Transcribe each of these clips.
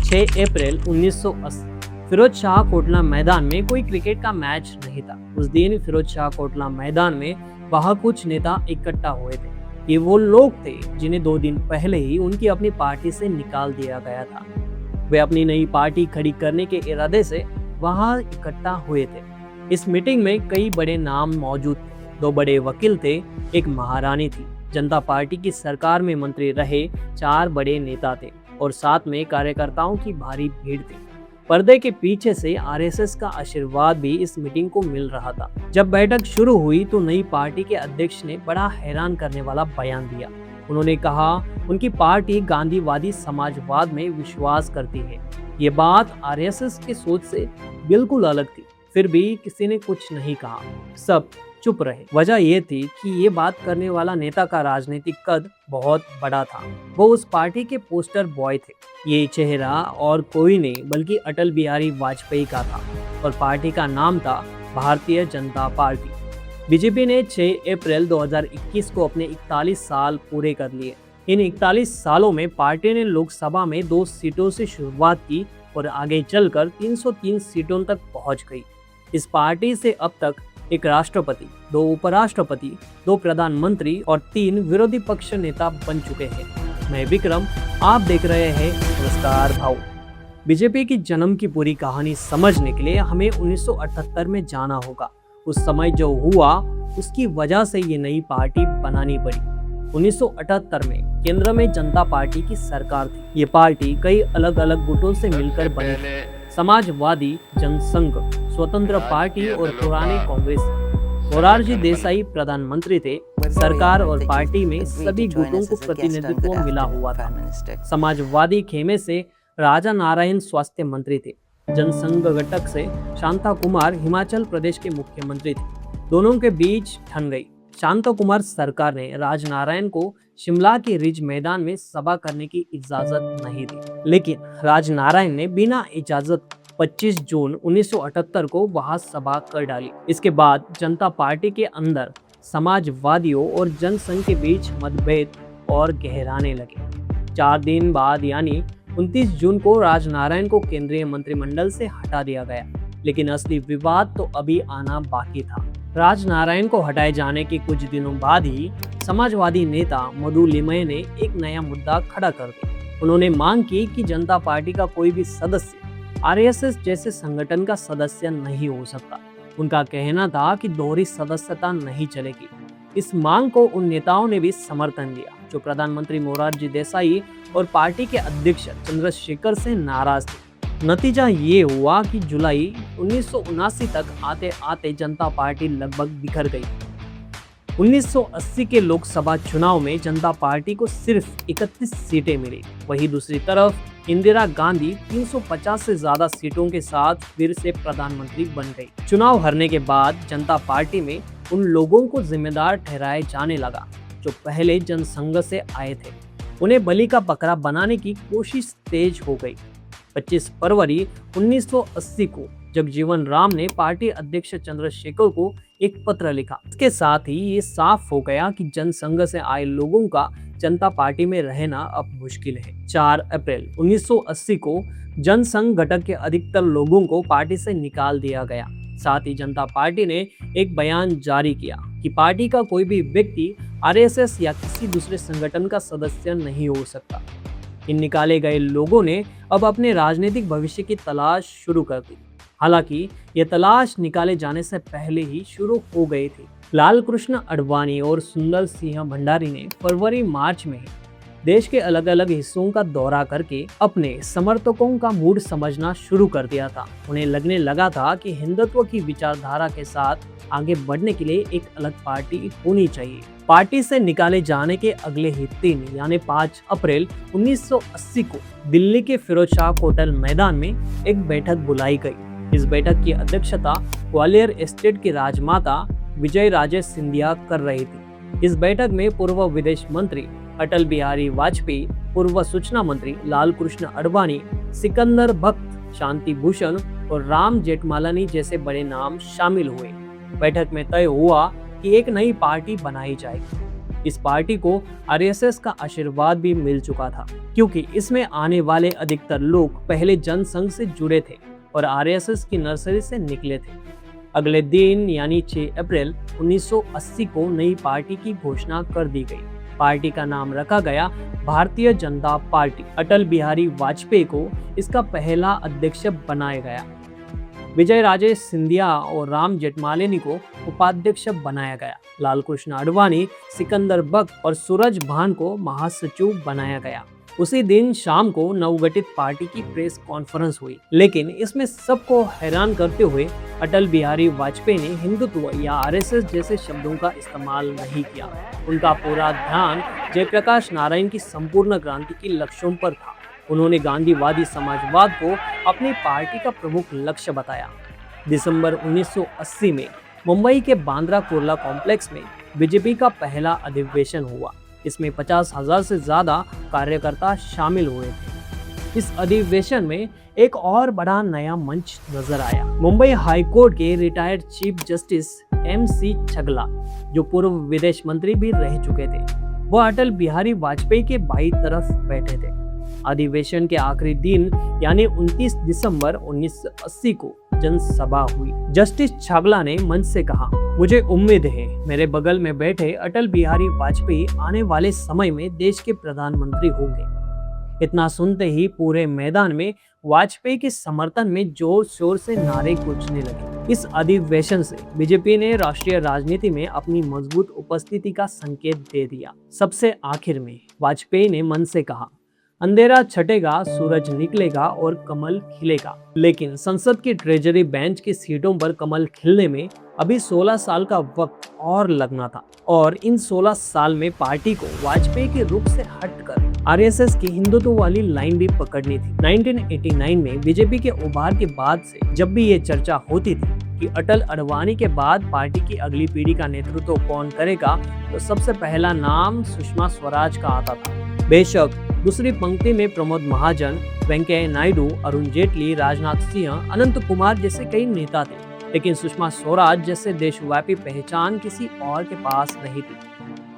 6 अप्रैल 1980 फिरोज शाह कोटला मैदान में कोई क्रिकेट का मैच नहीं था। उस दिन फिरोज शाह कोटला मैदान में वहां कुछ नेता इकट्ठा हुए थे। ये वो लोग थे जिन्हें 2 दिन पहले ही उनकी अपनी पार्टी से निकाल दिया गया था। वे अपनी नई पार्टी खड़ी करने के इरादे से वहां इकट्ठा हुए थे। इस मीटिंग में कई बड़े नाम मौजूद थे। 2 बड़े वकील थे, एक महारानी थी, जनता पार्टी की सरकार में मंत्री रहे 4 बड़े नेता थे और साथ में कार्यकर्ताओं की भारी भीड़ थी। पर्दे के पीछे से आरएसएस का आशीर्वाद भी इस मीटिंग को मिल रहा था। जब बैठक शुरू हुई तो नई पार्टी के अध्यक्ष ने बड़ा हैरान करने वाला बयान दिया। उन्होंने कहा उनकी पार्टी गांधीवादी समाजवाद में विश्वास करती है। ये बात आरएसएस की सोच से बिल्कुल अलग थी। फिर भी किसी ने कुछ नहीं कहा, सब चुप रहे। वजह यह थी कि ये बात करने वाला नेता का राजनीतिक कद बहुत बड़ा था। वो उस पार्टी के पोस्टर बॉय थे। ये चेहरा और कोई नहीं बल्कि अटल बिहारी वाजपेयी का था और पार्टी का नाम था भारतीय जनता पार्टी। बीजेपी ने 6 अप्रैल 2021 को अपने 41 साल पूरे कर लिए। इन 41 सालों में पार्टी ने लोकसभा में 2 सीटों से शुरुआत की और आगे चलकर 303 सीटों तक पहुंच गई। इस पार्टी से अब तक एक राष्ट्रपति, 2 उपराष्ट्रपति, 2 प्रधानमंत्री और 3 विरोधी पक्ष नेता बन चुके हैं। मैं विक्रम, आप देख रहे हैं नमस्कार भाव। बीजेपी की जन्म की पूरी कहानी समझने के लिए हमें 1978 में जाना होगा। उस समय जो हुआ उसकी वजह से ये नई पार्टी बनानी पड़ी। 1978 में केंद्र में जनता पार्टी की सरकार थी। ये पार्टी कई अलग अलग गुटों से मिलकर बनी थी। समाजवादी जनसंघ, स्वतंत्र पार्टी और पुराने कांग्रेस। मोरारजी देसाई प्रधानमंत्री थे। सरकार और पार्टी में सभी गुटों को प्रतिनिधित्व मिला हुआ था। समाजवादी खेमे से राजा नारायण स्वास्थ्य मंत्री थे। जनसंघ घटक से शांता कुमार हिमाचल प्रदेश के मुख्यमंत्री थे। दोनों के बीच ठन गई। शांता कुमार सरकार ने राजनारायण को शिमला के रिज मैदान में सभा करने की इजाजत नहीं दी, लेकिन राजनारायण ने बिना इजाजत 25 जून 1978 को वहां सभा कर डाली। इसके बाद जनता पार्टी के अंदर समाजवादियों और जनसंघ के बीच मतभेद और गहराने लगे। 4 दिन बाद यानी 29 जून को राजनारायण को केंद्रीय मंत्रिमंडल से हटा दिया गया, लेकिन असली विवाद तो अभी आना बाकी था। राजनारायण को हटाए जाने के कुछ दिनों बाद ही समाजवादी नेता मधु लिमये ने एक नया मुद्दा खड़ा कर दिया। उन्होंने मांग की कि जनता पार्टी का कोई भी सदस्य आरएसएस जैसे संगठन का सदस्य नहीं हो सकता। उनका कहना था कि दोहरी सदस्यता नहीं चलेगी। इस मांग को उन नेताओं ने भी समर्थन दिया जो प्रधानमंत्री मोरारजी देसाई और पार्टी के अध्यक्ष चंद्रशेखर से नाराज थे। नतीजा ये हुआ कि जुलाई 1979 तक आते आते जनता पार्टी लगभग बिखर गई। 1980 के लोकसभा चुनाव में जनता पार्टी को सिर्फ 31 सीटें मिली। वहीं दूसरी तरफ इंदिरा गांधी 350 से ज्यादा सीटों के साथ फिर से प्रधानमंत्री बन गई। चुनाव हारने के बाद जनता पार्टी में उन लोगों को जिम्मेदार ठहराया जाने लगा जो पहले जनसंघ से आए थे। उन्हें बलि का बकरा बनाने की कोशिश तेज हो गई। 25 फरवरी 1980 को जगजीवन राम ने पार्टी अध्यक्ष चंद्रशेखर को एक पत्र लिखा। इसके साथ ही ये साफ हो गया कि जनसंघ से आए लोगों का जनता पार्टी में रहना अब मुश्किल है। 4 अप्रैल 1980 को जनसंघ घटक के अधिकतर लोगों को पार्टी से निकाल दिया गया। साथ ही जनता पार्टी ने एक बयान जारी किया कि पार्टी का कोई भी व्यक्ति आरएसएस या किसी दूसरे संगठन का सदस्य नहीं हो सकता। इन निकाले गए लोगों ने अब अपने राजनीतिक भविष्य की तलाश शुरू कर दी। हालांकि ये तलाश निकाले जाने से पहले ही शुरू हो गई थी। लाल कृष्ण आडवाणी और सुंदर सिंह भंडारी ने फरवरी मार्च में देश के अलग अलग हिस्सों का दौरा करके अपने समर्थकों का मूड समझना शुरू कर दिया था। उन्हें लगने लगा था कि हिंदुत्व की विचारधारा के साथ आगे बढ़ने के लिए एक अलग पार्टी होनी चाहिए। पार्टी से निकाले जाने के अगले ही दिन यानी 5 अप्रैल 1980 को दिल्ली के फिरोज शाह कोटला मैदान में एक बैठक बुलाई गई। इस बैठक की अध्यक्षता ग्वालियर एस्टेट की राजमाता विजय राजे सिंधिया कर रही थी। इस बैठक में पूर्व विदेश मंत्री अटल बिहारी वाजपेयी, पूर्व सूचना मंत्री लाल कृष्ण आडवाणी, सिकंदर भक्त, शांति भूषण और राम जेठमलानी जैसे बड़े नाम शामिल हुए। बैठक में तय हुआ कि एक नई पार्टी बनाई जाएगी। इस पार्टी को आरएसएस का आशीर्वाद भी मिल चुका था, क्योंकि इसमें आने वाले अधिकतर लोग पहले जनसंघ से जुड़े थे और आरएसएस की नर्सरी से निकले थे। अगले दिन यानी 6 अप्रैल 1980 को नई पार्टी की घोषणा कर दी गई। पार्टी का नाम रखा गया भारतीय जनता पार्टी। अटल बिहारी वाजपेयी को इसका पहला अध्यक्ष बनाया गया। विजय राजे सिंधिया और राम जेठमलानी को उपाध्यक्ष बनाया गया। लाल कृष्ण आडवाणी, सिकंदर बख्त और सूरज भान को महासचिव बनाया गया। उसी दिन शाम को नवगठित पार्टी की प्रेस कॉन्फ्रेंस हुई, लेकिन इसमें सबको हैरान करते हुए अटल बिहारी वाजपेयी ने हिंदुत्व या आरएसएस जैसे शब्दों का इस्तेमाल नहीं किया। उनका पूरा ध्यान जयप्रकाश नारायण की संपूर्ण क्रांति के लक्ष्यों पर था। उन्होंने गांधीवादी समाजवाद को अपनी पार्टी का प्रमुख लक्ष्य बताया। दिसंबर 1980 में मुंबई के बांद्रा कुर्ला कॉम्प्लेक्स में बीजेपी का पहला अधिवेशन हुआ। इसमें 50,000 से ज्यादा कार्यकर्ता शामिल हुए थे। इस अधिवेशन में एक और बड़ा नया मंच नजर आया। मुंबई हाई कोर्ट के रिटायर्ड चीफ जस्टिस MC छगला, जो पूर्व विदेश मंत्री भी रह चुके थे, वो अटल बिहारी वाजपेयी के बाईं तरफ बैठे थे। अधिवेशन के आखिरी दिन यानी 29 दिसंबर 1980 को जनसभा हुई। जस्टिस छागला ने मंच से कहा, मुझे उम्मीद है मेरे बगल में बैठे अटल बिहारी वाजपेयी आने वाले समय में देश के प्रधानमंत्री होंगे। इतना सुनते ही पूरे मैदान में वाजपेयी के समर्थन में जोर शोर से नारे गूंजने लगे। इस अधिवेशन से बीजेपी ने राष्ट्रीय राजनीति में अपनी मजबूत उपस्थिति का संकेत दे दिया। सबसे आखिर में वाजपेयी ने मन से कहा, अंधेरा छटेगा, सूरज निकलेगा और कमल खिलेगा। लेकिन संसद की ट्रेजरी बेंच की सीटों पर कमल खिलने में अभी 16 साल का वक्त और लगना था, और इन 16 साल में पार्टी को वाजपेयी के रुख से हटकर आरएसएस की हिंदुत्व वाली लाइन भी पकड़नी थी। 1989 में बीजेपी के उभार के बाद से जब भी ये चर्चा होती थी कि अटल अडवाणी के बाद पार्टी की अगली पीढ़ी का नेतृत्व कौन करेगा, तो सबसे पहला नाम सुषमा स्वराज का आता था। बेशक दूसरी पंक्ति में प्रमोद महाजन, वेंकैया नायडू, अरुण जेटली, राजनाथ सिंह, अनंत कुमार जैसे कई नेता थे, लेकिन सुषमा स्वराज जैसे देशव्यापी पहचान किसी और के पास नहीं थी।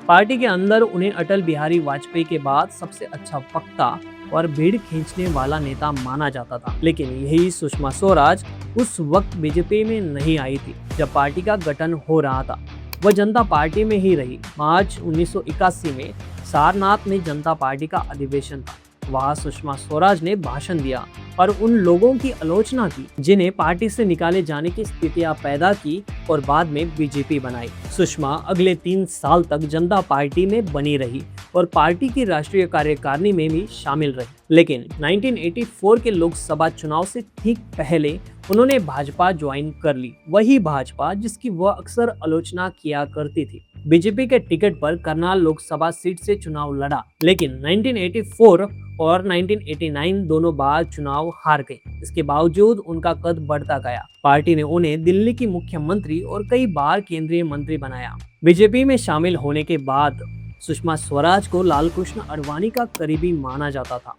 पार्टी के अंदर उन्हें अटल बिहारी वाजपेयी के बाद सबसे अच्छा वक्ता और भीड़ खींचने वाला नेता माना जाता था। लेकिन यही सुषमा स्वराज उस वक्त बीजेपी में नहीं आई थी जब पार्टी का गठन हो रहा था। वह जनता पार्टी में ही रही। मार्च 1981 में सारनाथ में जनता पार्टी का अधिवेशन था। वहां सुषमा स्वराज ने भाषण दिया और उन लोगों की आलोचना की जिन्हें पार्टी से निकाले जाने की स्थितियां पैदा की और बाद में बीजेपी बनाई। सुषमा अगले 3 साल तक जनता पार्टी में बनी रही और पार्टी की राष्ट्रीय कार्यकारिणी में भी शामिल रही। लेकिन 1984 के लोकसभा चुनाव से ठीक पहले उन्होंने भाजपा ज्वाइन कर ली, वही भाजपा जिसकी वह अक्सर आलोचना किया करती थी। बीजेपी के टिकट पर करनाल लोकसभा सीट से चुनाव लड़ा, लेकिन 1984 और 1989 दोनों बार चुनाव हार गए। इसके बावजूद उनका कद बढ़ता गया। पार्टी ने उन्हें दिल्ली की मुख्यमंत्री और कई बार केंद्रीय मंत्री बनाया। बीजेपी में शामिल होने के बाद सुषमा स्वराज को लाल कृष्ण आडवाणी का करीबी माना जाता था।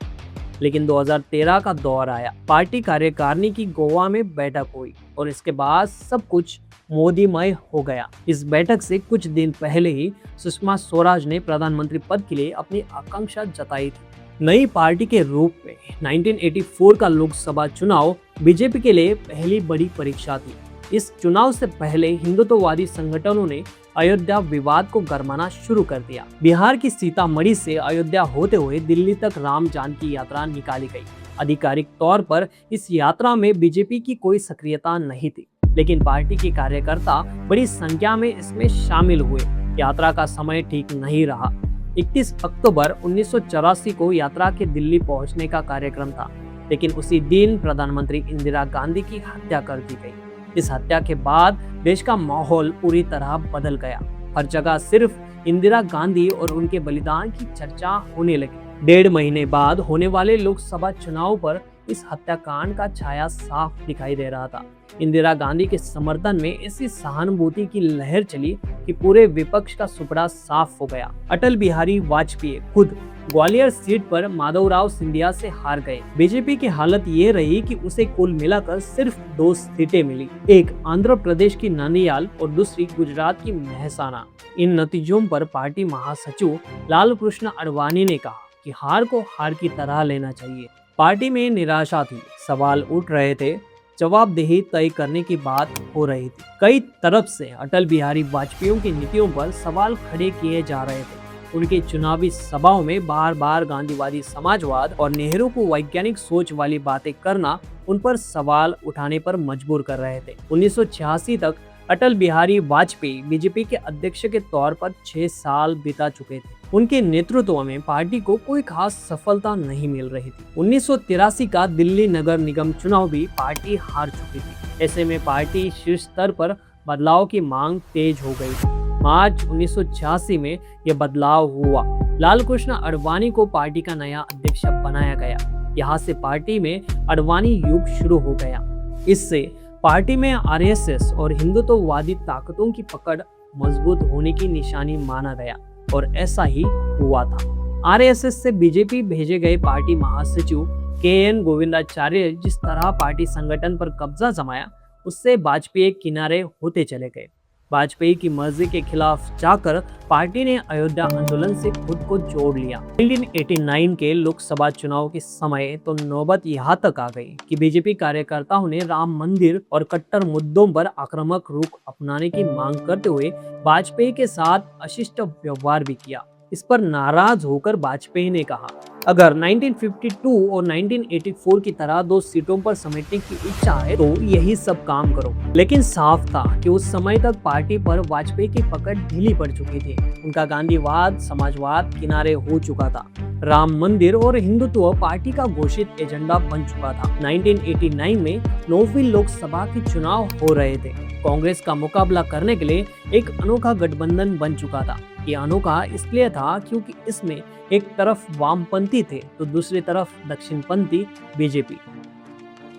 लेकिन 2013 का दौर आया। पार्टी कार्यकारिणी की गोवा में बैठक हुई और इसके बाद सब कुछ मोदीमय हो गया। इस बैठक से कुछ दिन पहले ही सुषमा स्वराज ने प्रधानमंत्री पद के लिए अपनी आकांक्षा जताई थी। नई पार्टी के रूप में 1984 का लोकसभा चुनाव बीजेपी के लिए पहली बड़ी परीक्षा थी। इस चुनाव से पहले हिंदुत्ववादी संगठनों ने अयोध्या विवाद को गरमाना शुरू कर दिया। बिहार की सीतामढ़ी से अयोध्या होते हुए दिल्ली तक राम जानकी यात्रा निकाली गई। आधिकारिक तौर पर इस यात्रा में बीजेपी की कोई सक्रियता नहीं थी, लेकिन पार्टी के कार्यकर्ता बड़ी संख्या में इसमें शामिल हुए। यात्रा का समय ठीक नहीं रहा। 31 अक्टूबर 1984 को यात्रा के दिल्ली पहुंचने का कार्यक्रम था, लेकिन उसी दिन प्रधानमंत्री इंदिरा गांधी की हत्या कर दी गई। इस हत्या के बाद देश का माहौल पूरी तरह बदल गया। हर जगह सिर्फ इंदिरा गांधी और उनके बलिदान की चर्चा होने लगी। 1.5 महीने बाद होने वाले लोकसभा चुनाव पर इस हत्याकांड का छाया साफ दिखाई दे रहा था। इंदिरा गांधी के समर्थन में ऐसी सहानुभूति की लहर चली कि पूरे विपक्ष का सुपड़ा साफ हो गया। अटल बिहारी वाजपेयी खुद ग्वालियर सीट पर माधवराव सिंधिया से हार गए। बीजेपी की हालत ये रही कि उसे कुल मिलाकर सिर्फ 2 सीटें मिली, एक आंध्र प्रदेश की नंदियाल और दूसरी गुजरात की मेहसाना। इन नतीजों पर पार्टी महासचिव लाल कृष्ण आडवाणी ने कहा कि हार को हार की तरह लेना चाहिए। पार्टी में निराशा थी, सवाल उठ रहे थे, जवाबदेही तय करने की बात हो रही थी। कई तरफ से अटल बिहारी वाजपेयी की नीतियों पर सवाल खड़े किए जा रहे थे। उनके चुनावी सभाओं में बार बार गांधीवादी समाजवाद और नेहरू को वैज्ञानिक सोच वाली बातें करना उन पर सवाल उठाने पर मजबूर कर रहे थे। 1986 तक अटल बिहारी वाजपेयी बीजेपी के अध्यक्ष के तौर पर 6 साल बिता चुके थे। उनके नेतृत्व में पार्टी को कोई खास सफलता नहीं मिल रही थी। 1983 का दिल्ली नगर निगम चुनाव भी पार्टी हार चुकी थी। ऐसे में पार्टी शीर्ष स्तर पर बदलाव की मांग तेज हो गई थी। मार्च 1986 में यह बदलाव हुआ। लाल कृष्ण आडवाणी को पार्टी का नया अध्यक्ष बनाया गया। यहाँ से पार्टी में आडवाणी युग शुरू हो गया। इससे पार्टी में आरएसएस और हिंदुत्ववादी ताकतों की पकड़ मजबूत होने की निशानी माना गया और ऐसा ही हुआ था। आरएसएस से बीजेपी भेजे गए पार्टी महासचिव के.एन. गोविंदाचार्य जिस तरह पार्टी संगठन पर कब्जा जमाया, उससे वाजपेयी किनारे होते चले गए। वाजपेयी की मर्जी के खिलाफ जाकर पार्टी ने अयोध्या आंदोलन से खुद को जोड़ लिया। 1989 के लोकसभा चुनाव के समय तो नौबत यहाँ तक आ गई कि बीजेपी कार्यकर्ताओं ने राम मंदिर और कट्टर मुद्दों पर आक्रामक रुख अपनाने की मांग करते हुए वाजपेयी के साथ अशिष्ट व्यवहार भी किया। इस पर नाराज होकर वाजपेयी ने कहा, अगर 1952 और 1984 की तरह 2 सीटों पर समेटने की इच्छा है तो यही सब काम करो। लेकिन साफ था कि उस समय तक पार्टी पर वाजपेयी की पकड़ ढीली पड़ चुकी थी। उनका गांधीवाद समाजवाद किनारे हो चुका था। राम मंदिर और हिंदुत्व पार्टी का घोषित एजेंडा बन चुका था। 1989 में 9वीं लोकसभा के चुनाव हो रहे थे। कांग्रेस का मुकाबला करने के लिए एक अनोखा गठबंधन बन चुका था। ये अनोखा इसलिए था क्योंकि इसमें एक तरफ वामपंथी थे तो दूसरी तरफ दक्षिणपंथी बीजेपी।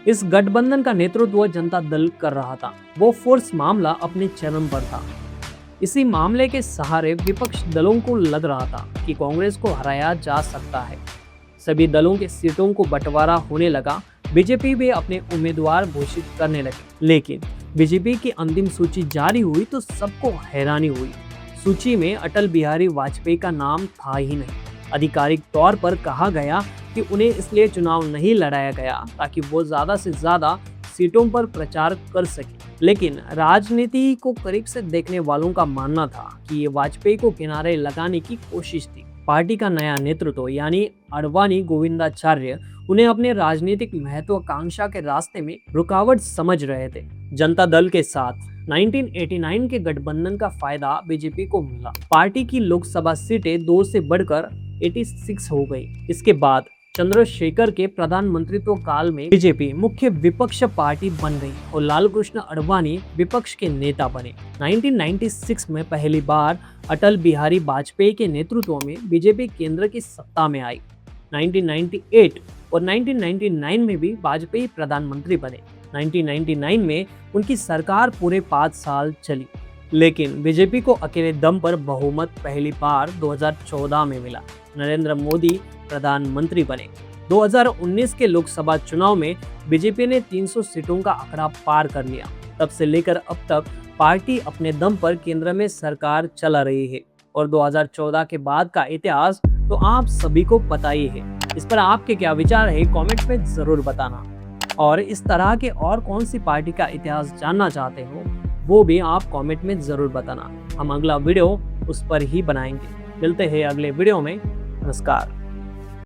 इस गठबंधन का नेतृत्व जनता दल कर रहा था। वो फोर्स मामला अपने चरम पर था। इसी मामले के सहारे विपक्ष दलों को लग रहा था कि कांग्रेस को हराया जा सकता है। सभी दलों के सीटों को बंटवारा होने लगा। बीजेपी भी अपने उम्मीदवार घोषित करने लगे। लेकिन बीजेपी की अंतिम सूची जारी हुई तो सबको हैरानी हुई। सूची में अटल बिहारी वाजपेयी का नाम था ही नहीं। आधिकारिक तौर पर कहा गया कि उन्हें इसलिए चुनाव नहीं लड़ाया गया ताकि वो ज्यादा से ज्यादा सीटों पर प्रचार कर सके। लेकिन राजनीति को करीब से देखने वालों का मानना था कि ये वाजपेयी को किनारे लगाने की कोशिश थी। पार्टी का नया नेतृत्व यानी आडवाणी गोविंदाचार्य उन्हें अपने राजनीतिक महत्वाकांक्षा के रास्ते में रुकावट समझ रहे थे। जनता दल के साथ 1989 के गठबंधन का फायदा बीजेपी को मिला। पार्टी की लोकसभा सीटें 2 से बढ़कर 86 हो गई। इसके बाद चंद्रशेखर के प्रधानमंत्रित्व काल में बीजेपी मुख्य विपक्ष पार्टी बन गई और लाल कृष्ण आडवाणी विपक्ष के नेता बने। 1996 में पहली बार अटल बिहारी वाजपेयी के नेतृत्व में बीजेपी केंद्र की सत्ता में आई। 1998 और 1999 में भी वाजपेयी प्रधानमंत्री बने। 1999 में उनकी सरकार पूरे 5 साल चली, लेकिन बीजेपी को अकेले दम पर बहुमत पहली बार 2014 में मिला। नरेंद्र मोदी प्रधानमंत्री बने। 2019 के लोकसभा चुनाव में बीजेपी ने 300 सीटों का आंकड़ा पार कर लिया। तब से लेकर अब तक पार्टी अपने दम पर केंद्र में सरकार चला रही है और 2014 के बाद का इतिहास तो आप सभी को पता ही है। इस पर आपके क्या विचार है कमेंट में जरूर बताना। और इस तरह के और कौन सी पार्टी का इतिहास जानना चाहते हो वो भी आप कमेंट में जरूर बताना। हम अगला वीडियो उस पर ही बनाएंगे। मिलते हैं अगले वीडियो में। नमस्कार।